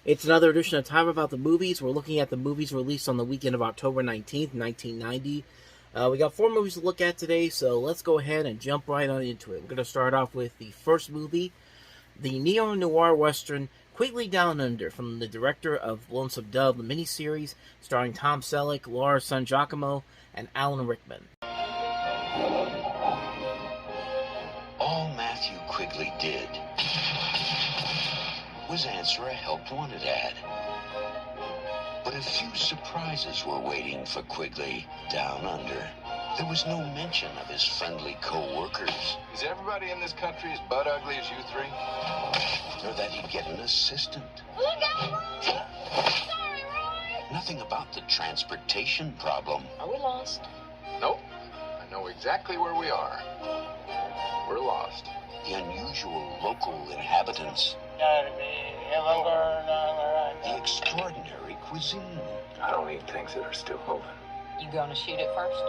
It's another edition of Time About the Movies. We're looking at the movies released on the weekend of October 19th, 1990. We got 4 movies to look at today, so let's go ahead and jump right on into it. We're going to start off with the first movie, the neo-noir western Quigley Down Under, from the director of Lonesome Dove, the miniseries, starring Tom Selleck, Laura San Giacomo, and Alan Rickman. All Matthew Quigley did was answer a help wanted ad. But a few surprises were waiting for Quigley Down Under. There was no mention of his friendly co-workers. Is everybody in this country as butt ugly as you three? Or that he'd get an assistant. Look out, Roy! Sorry, Roy! Nothing about the transportation problem. Are we lost? Nope. I know exactly where we are. We're lost. The unusual local inhabitants. The extraordinary cuisine. I don't eat things that are still moving. You gonna shoot it first?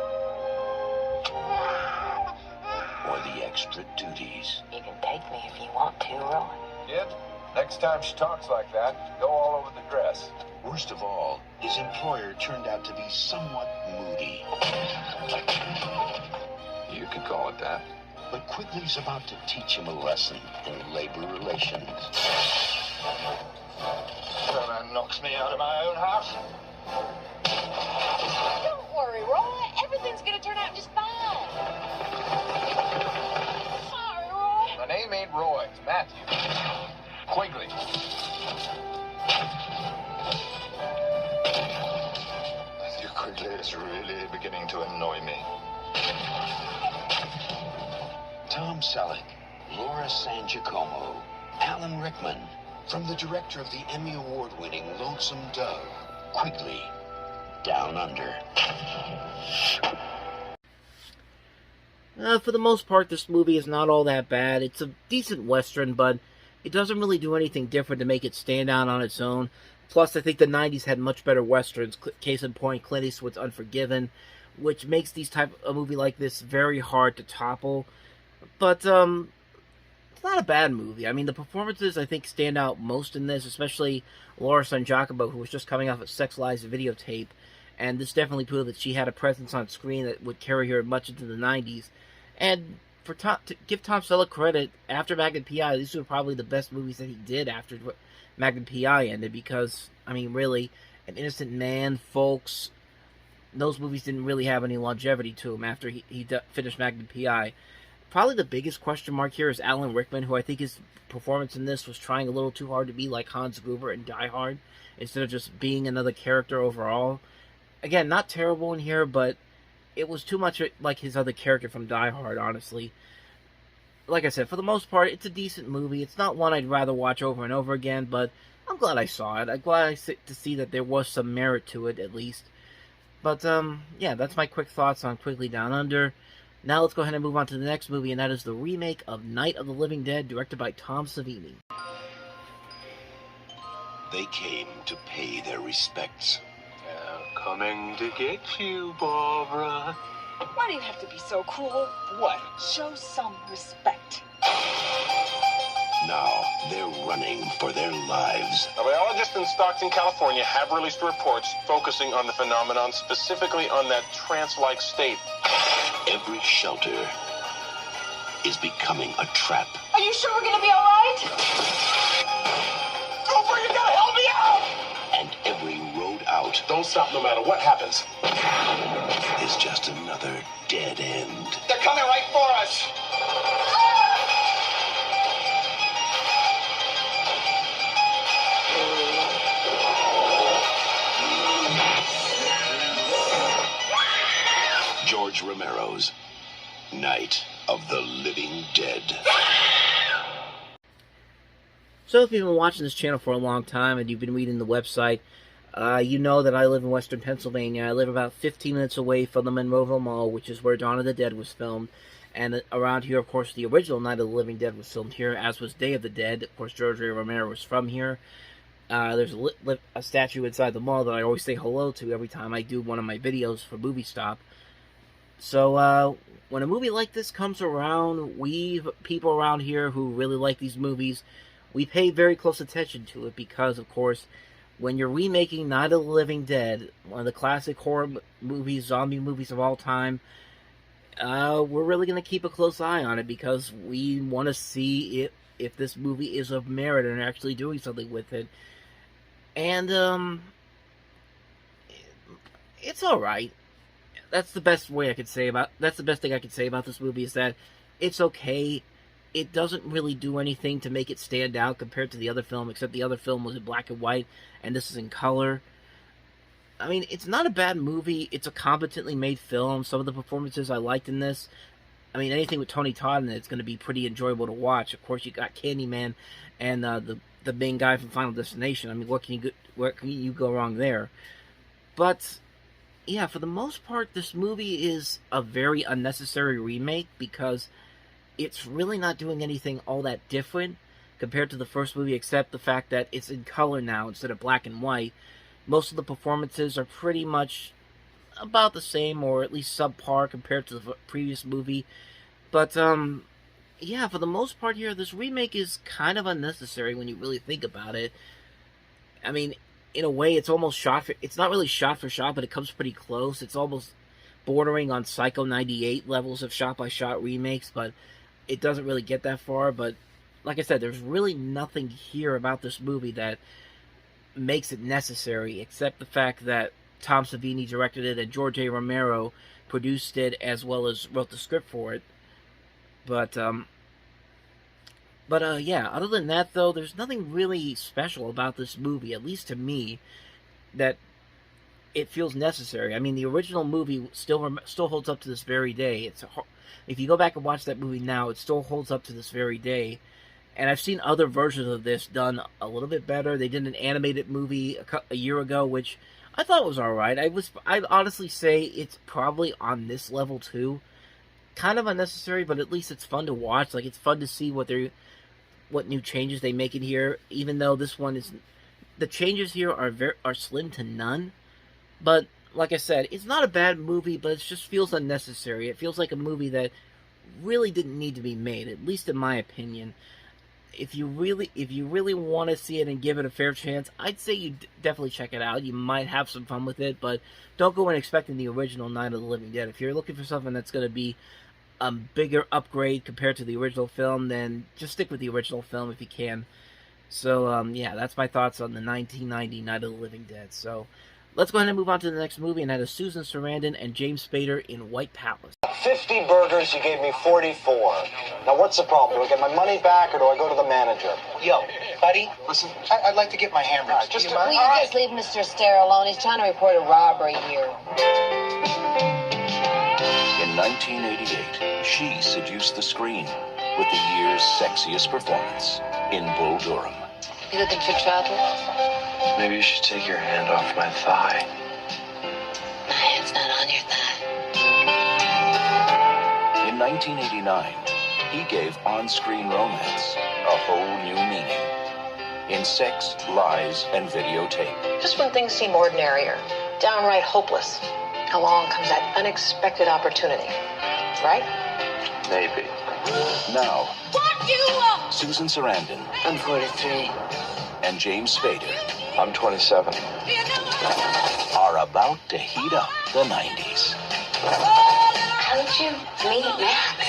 Or the extra duties. You can take me if you want to, Roy. Kid, next time she talks like that, go all over the dress. Worst of all, his employer turned out to be somewhat moody. You could call it that. But Quigley's about to teach him a lesson in labor relations. So that knocks me out of my own house. Don't worry, Roy. Everything's gonna turn out just fine. Sorry, Roy. My name ain't Roy, it's Matthew. Quigley. Matthew Quigley is really beginning to annoy me. Tom Selleck, Laura San Giacomo, Alan Rickman, from the director of the Emmy Award-winning Lonesome Dove, Quigley Down Under. For the most part, this movie is not all that bad. It's a decent western, but it doesn't really do anything different to make it stand out on its own. Plus, I think the 90s had much better westerns. Case in point, Clint Eastwood's Unforgiven, which makes these type of movie like this very hard to topple. But, it's not a bad movie. I mean, the performances, I think, stand out most in this, especially Laura San Giacomo, who was just coming off a Sex Lies videotape, and this definitely proved that she had a presence on screen that would carry her much into the 90s. And to give Tom Selleck credit, after Magnum P.I., these were probably the best movies that he did after Magnum P.I. ended, because, I mean, really, An Innocent Man, Folks, those movies didn't really have any longevity to him after he finished Magnum P.I. Probably the biggest question mark here is Alan Rickman, who I think his performance in this was trying a little too hard to be like Hans Gruber in Die Hard, instead of just being another character overall. Again, not terrible in here, but it was too much like his other character from Die Hard, honestly. Like I said, for the most part, it's a decent movie. It's not one I'd rather watch over and over again, but I'm glad I saw it. I'm glad to see that there was some merit to it, at least. But, yeah, that's my quick thoughts on Quigley Down Under. Now let's go ahead and move on to the next movie, and that is the remake of Night of the Living Dead, directed by Tom Savini. They came to pay their respects. They're coming to get you, Barbara. Why do you have to be so cruel? What? Show some respect. Now they're running for their lives. A biologist in Stockton, California have released reports focusing on the phenomenon, specifically on that trance-like state. Every shelter is becoming a trap. Are you sure we're gonna be all right? Cooper, you gotta help me out! And every road out Don't stop no matter what happens. is just another dead end. They're coming right for us! George Romero's Night of the Living Dead. So if you've been watching this channel for a long time and you've been reading the website, you know that I live in Western Pennsylvania. I live about 15 minutes away from the Monroeville Mall, which is where Dawn of the Dead was filmed. And around here, of course, the original Night of the Living Dead was filmed here, as was Day of the Dead. Of course, George A. Romero was from here. There's a statue inside the mall that I always say hello to every time I do one of my videos for Movie Stop. So, when a movie like this comes around, we people around here who really like these movies, we pay very close attention to it because, of course, when you're remaking Night of the Living Dead, one of the classic horror movies, zombie movies of all time, we're really going to keep a close eye on it because we want to see if this movie is of merit and actually doing something with it. And, it's alright. That's the best thing I could say about this movie, is that it's okay. It doesn't really do anything to make it stand out compared to the other film, except the other film was in black and white, and this is in color. I mean, it's not a bad movie. It's a competently made film. Some of the performances I liked in this. I mean, anything with Tony Todd in it's going to be pretty enjoyable to watch. Of course, you got Candyman and the main guy from Final Destination. I mean, what can you go wrong there? But yeah, for the most part, this movie is a very unnecessary remake because it's really not doing anything all that different compared to the first movie, except the fact that it's in color now instead of black and white. Most of the performances are pretty much about the same, or at least subpar compared to the previous movie. But, yeah, for the most part here, this remake is kind of unnecessary when you really think about it. I mean, in a way, it's almost it's not really shot for shot, but it comes pretty close. It's almost bordering on Psycho 98 levels of shot-by-shot remakes, but it doesn't really get that far. But, like I said, there's really nothing here about this movie that makes it necessary, except the fact that Tom Savini directed it and George A. Romero produced it, as well as wrote the script for it. But yeah, other than that, though, there's nothing really special about this movie, at least to me, that it feels necessary. I mean, the original movie still holds up to this very day. If you go back and watch that movie now, it still holds up to this very day. And I've seen other versions of this done a little bit better. They did an animated movie a year ago, which I thought was alright. I'd honestly say it's probably on this level, too. Kind of unnecessary, but at least it's fun to watch. Like, it's fun to see what new changes they make in here, even though this one is... The changes here are slim to none. But, like I said, it's not a bad movie, but it just feels unnecessary. It feels like a movie that really didn't need to be made, at least in my opinion. If you really want to see it and give it a fair chance, I'd say you definitely check it out. You might have some fun with it, but don't go in expecting the original Night of the Living Dead. If you're looking for something that's going to be a bigger upgrade compared to the original film, then just stick with the original film if you can. So, yeah, that's my thoughts on the 1990 Night of the Living Dead. So, let's go ahead and move on to the next movie, and that is Susan Sarandon and James Spader in White Palace. 50 burgers, you gave me 44. Now, what's the problem? Do I get my money back, or do I go to the manager? Yo, buddy, listen, I'd like to get my hamburgers. Just Will you just leave Mr. Astaire alone? He's trying to report a robbery here. In 1988, she seduced the screen with the year's sexiest performance in Bull Durham. You looking for trouble? Maybe you should take your hand off my thigh. My hand's not on your thigh. In 1989, he gave on-screen romance a whole new meaning in Sex, Lies, and Videotape. Just when things seem ordinary or downright hopeless, along comes that unexpected opportunity, right? Maybe. Now, What you want? Susan Sarandon I'm 43. and James Spader I'm 27. are about to heat up the 90s. How'd you meet Max?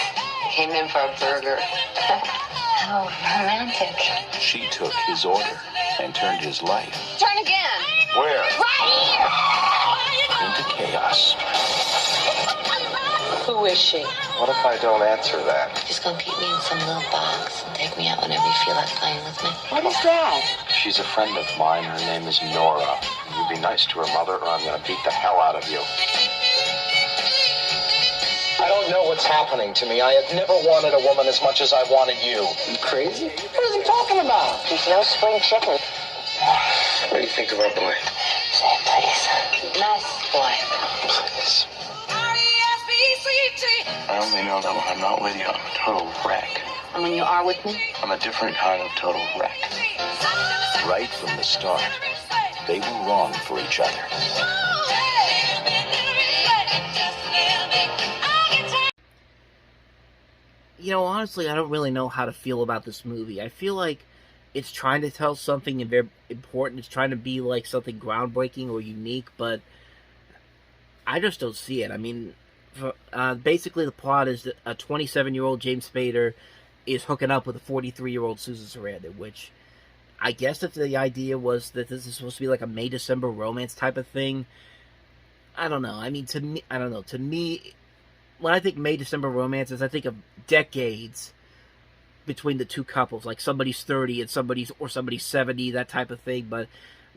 Came in for a burger. How romantic. She took his order and turned his life Turn again. Where? Right here. into chaos. Who is she? What if I don't answer that? Just gonna keep me in some little box and take me out whenever you feel like playing with me. What is that? She's a friend of mine. Her name is Nora. You be nice to her mother, or I'm gonna beat the hell out of you. I don't know what's happening to me. I have never wanted a woman as much as I wanted you. You crazy? What is he talking about? He's no spring chicken. What do you think of our boy? Say please. Nice boy. Please. I only know that when I'm not with you, I'm a total wreck. And when you are with me? I'm a different kind of total wreck. Right from the start, they were wrong for each other. You know, honestly, I don't really know how to feel about this movie. I feel like it's trying to tell something very important. It's trying to be like something groundbreaking or unique, but I just don't see it. I mean, basically the plot is that a 27-year-old James Spader is hooking up with a 43-year-old Susan Sarandon, which I guess if the idea was that this is supposed to be like a May-December romance type of thing, I don't know. I mean, to me, I don't know. To me, when I think May-December romances, I think of decades between the two couples, like somebody's 30 and somebody's 70, that type of thing. But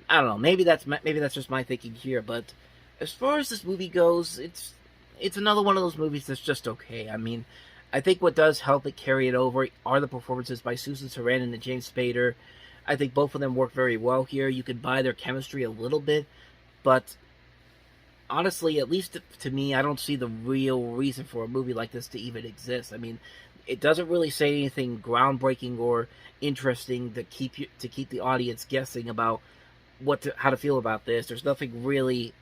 I don't know. Maybe that's just my thinking here. But as far as this movie goes, it's another one of those movies that's just okay. I mean, I think what does help it carry it over are the performances by Susan Sarandon and James Spader. I think both of them work very well here. You can buy their chemistry a little bit, but honestly, at least to me, I don't see the real reason for a movie like this to even exist. I mean, it doesn't really say anything groundbreaking or interesting to keep the audience guessing about how to feel about this. There's nothing really.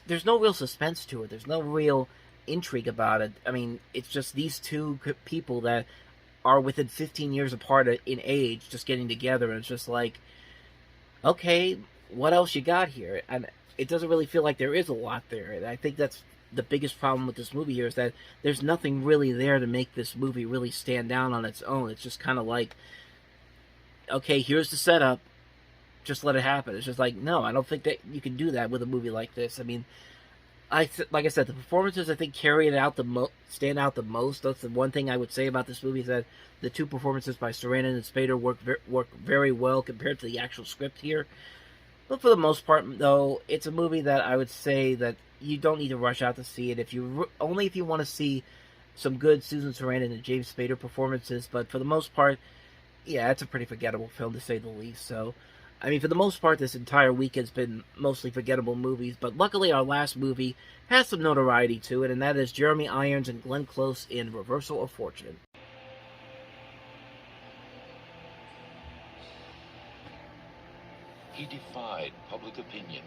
There's no real suspense to it. There's no real intrigue about it. I mean, it's just these two people that are within 15 years apart in age just getting together, and it's just like, okay, what else you got here? And it doesn't really feel like there is a lot there. And I think that's the biggest problem with this movie here, is that there's nothing really there to make this movie really stand out on its own. It's just kind of like, okay, here's the setup, just let it happen. It's just like, no, I don't think that you can do that with a movie like this. I mean, like I said, the performances, I think, stand out the most. That's the one thing I would say about this movie, is that the two performances by Sarandon and Spader work very well compared to the actual script here. But for the most part, though, it's a movie that I would say that you don't need to rush out to see it. Only if you want to see some good Susan Sarandon and James Spader performances. But for the most part, yeah, it's a pretty forgettable film, to say the least. So, I mean, for the most part, this entire weekend's been mostly forgettable movies, but luckily our last movie has some notoriety to it, and that is Jeremy Irons and Glenn Close in Reversal of Fortune. He defied public opinion.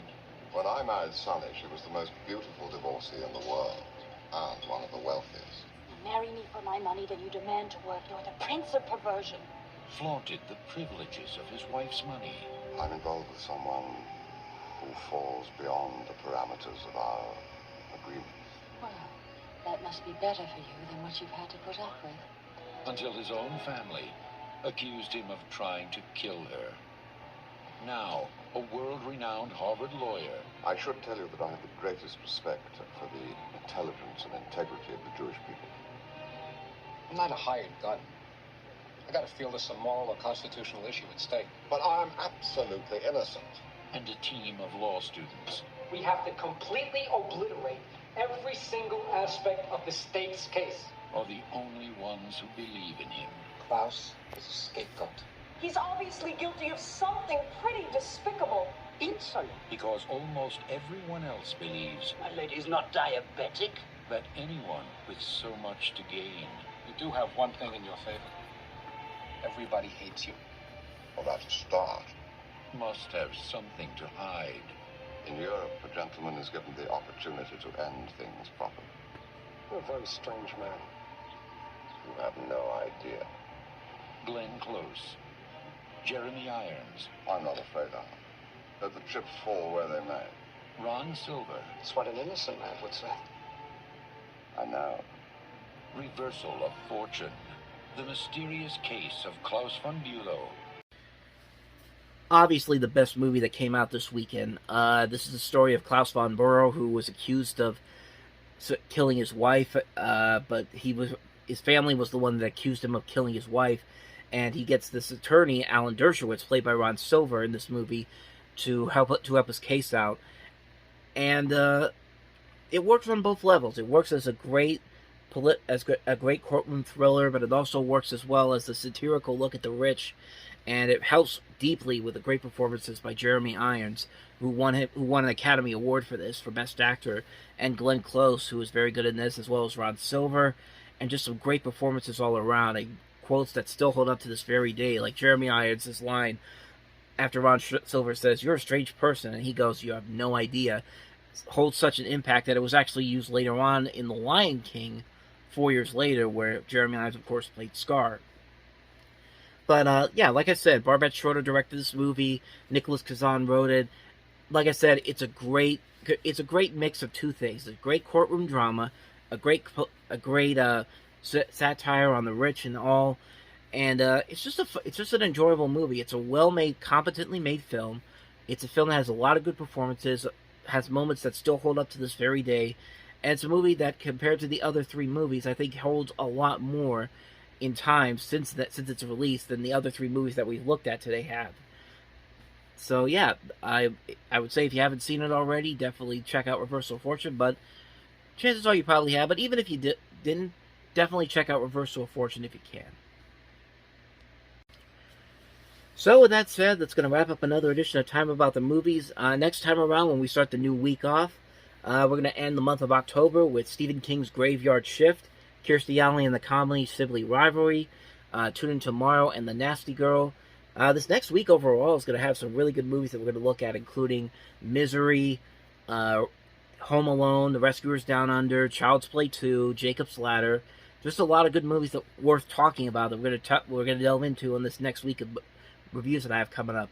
When I married Sonny, she was the most beautiful divorcee in the world, and one of the wealthiest. You marry me for my money, then you demand to work. You're the prince of perversion. Flaunted the privileges of his wife's money. I'm involved with someone who falls beyond the parameters of our agreement. Well, that must be better for you than what you've had to put up with. Until his own family accused him of trying to kill her. Now, a world-renowned Harvard lawyer. I should tell you that I have the greatest respect for the intelligence and integrity of the Jewish people. I'm not a hired gun. I gotta feel there's some moral or constitutional issue at stake. But I'm absolutely innocent. And a team of law students. We have to completely obliterate every single aspect of the state's case. Are the only ones who believe in him. Klaus is a scapegoat. He's obviously guilty of something pretty despicable. Insolent. Because almost everyone else believes My lady's not diabetic. that anyone with so much to gain You do have one thing in your favor. Everybody hates you. Well, that's a start. must have something to hide. In Europe, a gentleman is given the opportunity to end things properly. You're a very strange man. You have no idea. Glenn Close. Jeremy Irons. I'm not afraid of him. Let the chips fall where they may. Ron Silver. That's what an innocent man would say. I know. Reversal of Fortune. The mysterious case of Klaus von Bülow. Obviously the best movie that came out this weekend. This is the story of Klaus von Bülow, who was accused of killing his wife, but his family was the one that accused him of killing his wife, and he gets this attorney, Alan Dershowitz, played by Ron Silver in this movie, to help his case out. And it works on both levels. It works as a great courtroom thriller, but it also works as well as a satirical look at the rich, and it helps deeply with the great performances by Jeremy Irons, who won an Academy Award for this, for Best Actor, and Glenn Close, who was very good in this, as well as Ron Silver, and just some great performances all around, and quotes that still hold up to this very day, like Jeremy Irons' line after Ron Silver says, "You're a strange person," and he goes, "You have no idea," holds such an impact that it was actually used later on in The Lion King, 4 years later, where Jeremy Irons, of course, played Scar. But yeah, like I said, Barbet Schroeder directed this movie. Nicholas Kazan wrote it. Like I said, it's a great mix of two things: a great courtroom drama, a great satire on the rich and all, and it's just an enjoyable movie. It's a well-made, competently made film. It's a film that has a lot of good performances, has moments that still hold up to this very day, and it's a movie that, compared to the other three movies, I think holds a lot more in time since its release than the other three movies that we've looked at today have. So yeah, I would say if you haven't seen it already, definitely check out Reversal of Fortune. But chances are you probably have. But even if you didn't, definitely check out Reversal of Fortune if you can. So with that said, that's going to wrap up another edition of Time About the Movies. Next time around, when we start the new week off, we're going to end the month of October with Stephen King's Graveyard Shift, Kirstie Alley and the comedy Sibley Rivalry, Tune In Tomorrow and The Nasty Girl. This next week overall is going to have some really good movies that we're going to look at, including Misery, Home Alone, The Rescuers Down Under, Child's Play 2, Jacob's Ladder. Just a lot of good movies that worth talking about that we're going to delve into on this next week of reviews that I have coming up.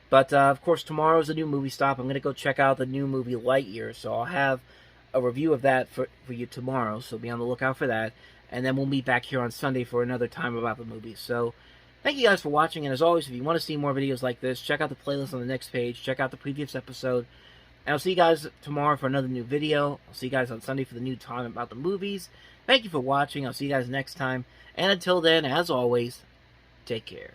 But of course, tomorrow is a new movie stop. I'm going to go check out the new movie Lightyear, so I'll have a review of that for you tomorrow, so be on the lookout for that. And then we'll meet back here on Sunday for another Time About the Movies. So thank you guys for watching, and as always, if you want to see more videos like this, check out the playlist on the next page, check out the previous episode, and I'll see you guys tomorrow for another new video. I'll see you guys on Sunday for the new Time About the Movies. Thank you for watching. I'll see you guys next time, and until then, as always, take care.